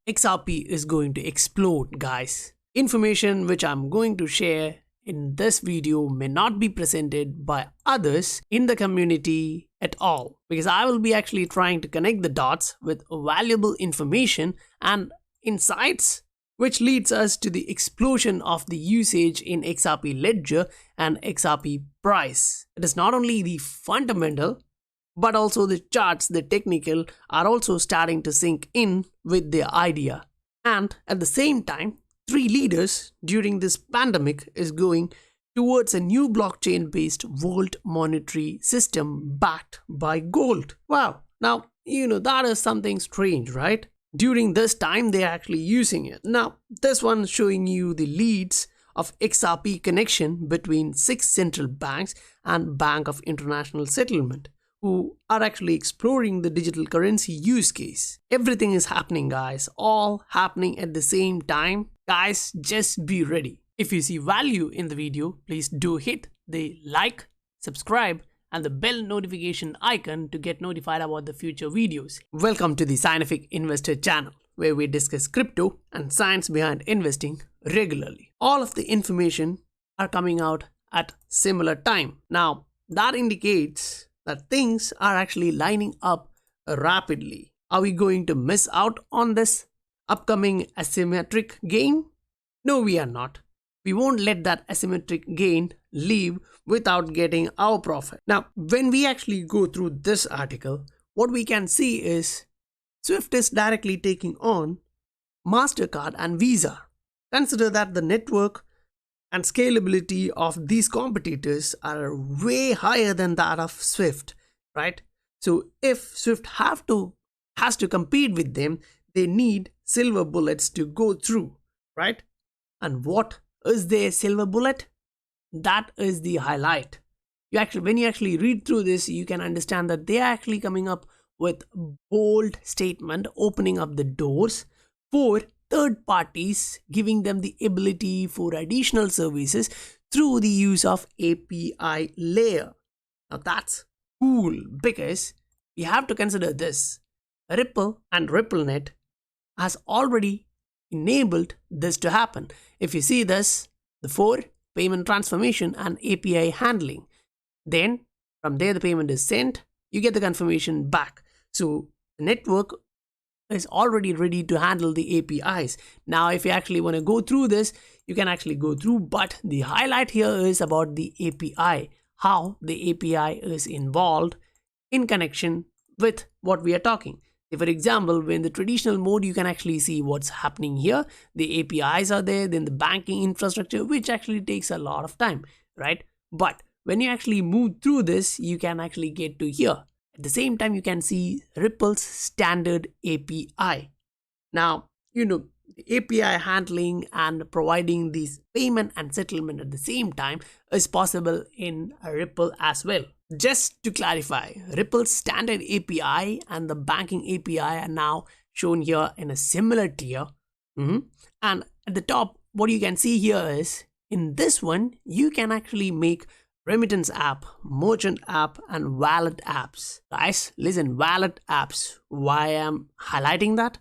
XRP is going to explode, guys. Information which I'm going to share in this video may not be presented by others in the community at all, because I will be actually trying to connect the dots with valuable information and insights, which leads us to the explosion of the usage in XRP ledger and XRP price. It is not only the fundamental, but also the charts, the technical, are also starting to sink in with their idea. And at the same time, three leaders during this pandemic is going towards a new blockchain based world monetary system backed by gold. Wow. Now, that is something strange, right? During this time, they're actually using it. Now, this one is showing you the leads of XRP connection between 6 central banks and Bank of International Settlement, who are actually exploring the digital currency use case. Everything is happening, guys, all happening at the same time. Guys, just be ready. If you see value in the video, please do hit the like, subscribe, and the bell notification icon to get notified about the future videos. Welcome to the Scientific Investor channel, where we discuss crypto and science behind investing regularly. All of the information are coming out at similar time. Now, that indicates that things are actually lining up rapidly. Are we going to miss out on this upcoming asymmetric gain? No, we are not. We won't let that asymmetric gain leave without getting our profit. Now, when we actually go through this article, what we can see is Swift is directly taking on MasterCard and Visa. Consider that the network and scalability of these competitors are way higher than that of Swift, right? So if Swift has to compete with them, they need silver bullets to go through, right? And what is their silver bullet? That is the highlight. When you actually read through this, you can understand that they are actually coming up with bold statement, opening up the doors for third parties, giving them the ability for additional services through the use of API layer. Now that's cool, because you have to consider this. Ripple and RippleNet has already enabled this to happen. If you see this, the 4 payment transformation and API handling, then from there the payment is sent, you get the confirmation back. So the network is already ready to handle the APIs. Now, if you actually want to go through this, you can actually go through, but the highlight here is about the API, how the API is involved in connection with what we are talking. For example, in the traditional mode, you can actually see what's happening here. The APIs are there, then the banking infrastructure, which actually takes a lot of time, right? But when you actually move through this, you can actually get to here. At the same time, you can see Ripple's standard API. Now, the API handling and providing these payment and settlement at the same time is possible in Ripple as well. Just to clarify, Ripple's standard API and the banking API are now shown here in a similar tier. And at the top, what you can see here is, in this one, you can actually make remittance app, merchant app, and wallet apps. Guys, listen, wallet apps. Why I'm highlighting that?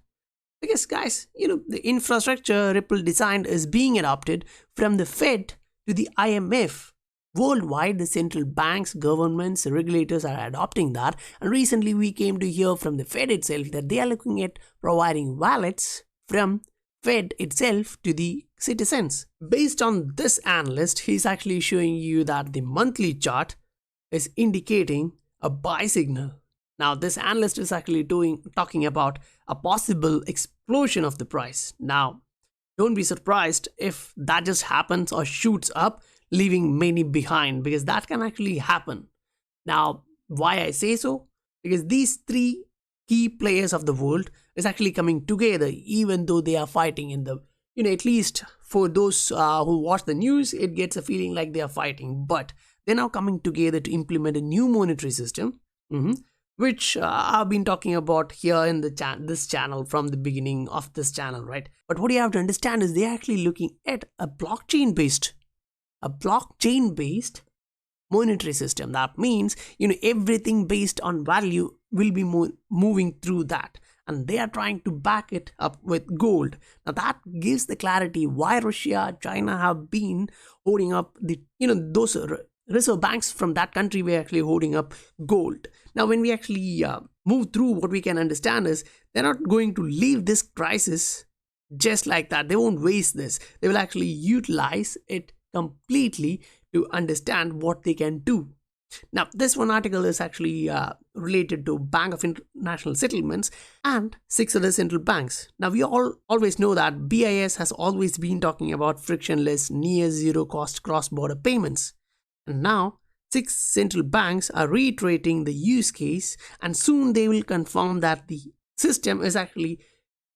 Because, guys, the infrastructure Ripple designed is being adopted from the Fed to the IMF. Worldwide, the central banks, governments, regulators are adopting that. And recently, we came to hear from the Fed itself that they are looking at providing wallets from Fed itself to the citizens. Based on this analyst, he's actually showing you that the monthly chart is indicating a buy signal. Now, this analyst is actually talking about a possible explosion of the price. Now, don't be surprised if that just happens or shoots up, leaving many behind, because that can actually happen. Now, why I say so? Because these 3 key players of the world is actually coming together, even though they are fighting in the, at least for those who watch the news, it gets a feeling like they are fighting, but they're now coming together to implement a new monetary system, which I've been talking about here in this channel from the beginning of this channel, right? But what you have to understand is they're actually looking at a blockchain-based monetary system. That means, everything based on value will be moving through that. and they are trying to back it up with gold. Now that gives the clarity why Russia, China have been holding up the, those reserve banks from that country were actually holding up gold. Now when we actually move through, what we can understand is they're not going to leave this crisis just like that. They won't waste this. They will actually utilize it completely to understand what they can do. Now, this one article is actually related to Bank of International Settlements and 6 other central banks. Now, we all always know that BIS has always been talking about frictionless, near zero cost cross-border payments. And now, 6 central banks are reiterating the use case, and soon they will confirm that the system is actually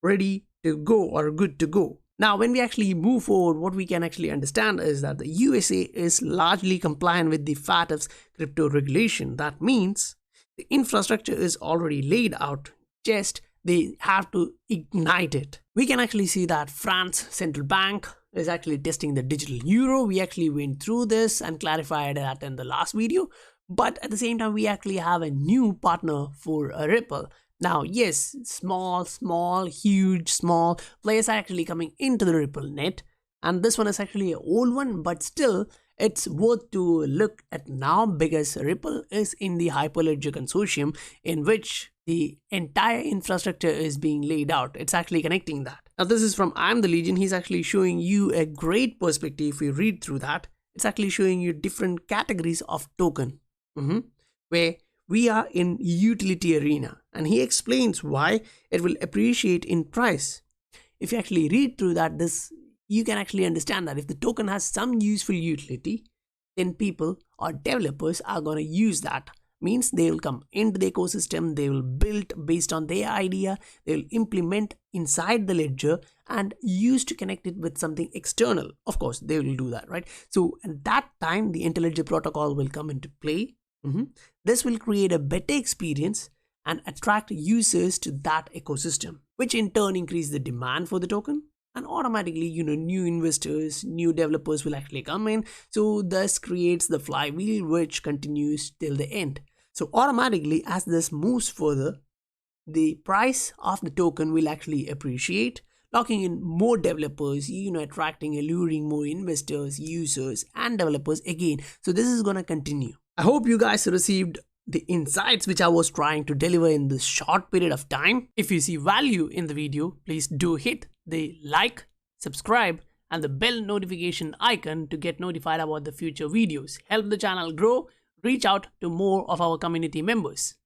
ready to go or good to go. Now, when we actually move forward, what we can actually understand is that the USA is largely compliant with the FATF's crypto regulation. That means the infrastructure is already laid out, just they have to ignite it. We can actually see that France Central Bank is actually testing the digital euro. We actually went through this and clarified that in the last video. But at the same time, we actually have a new partner for Ripple. Now, yes, small, huge, small players are actually coming into the Ripple net, and this one is actually an old one, but still it's worth to look at now because Ripple is in the Hyperledger consortium in which the entire infrastructure is being laid out. It's actually connecting that. Now, this is from I'm the Legion. He's actually showing you a great perspective. If you read through that, it's actually showing you different categories of token, where we are in utility arena, and he explains why it will appreciate in price. If you actually read through that, you can actually understand that if the token has some useful utility, then people or developers are going to use that. Means they will come into the ecosystem, they will build based on their idea, they will implement inside the ledger and use to connect it with something external. Of course, they will do that, right? So at that time, the interledger protocol will come into play. This will create a better experience and attract users to that ecosystem, which in turn increase the demand for the token, and automatically, new investors, new developers will actually come in. So this creates the flywheel which continues till the end. So automatically, as this moves further, the price of the token will actually appreciate, locking in more developers, attracting, alluring more investors, users and developers again. So this is going to continue. I hope you guys received the insights which I was trying to deliver in this short period of time. If you see value in the video, please do hit the like, subscribe and the bell notification icon to get notified about the future videos. Help the channel grow, reach out to more of our community members.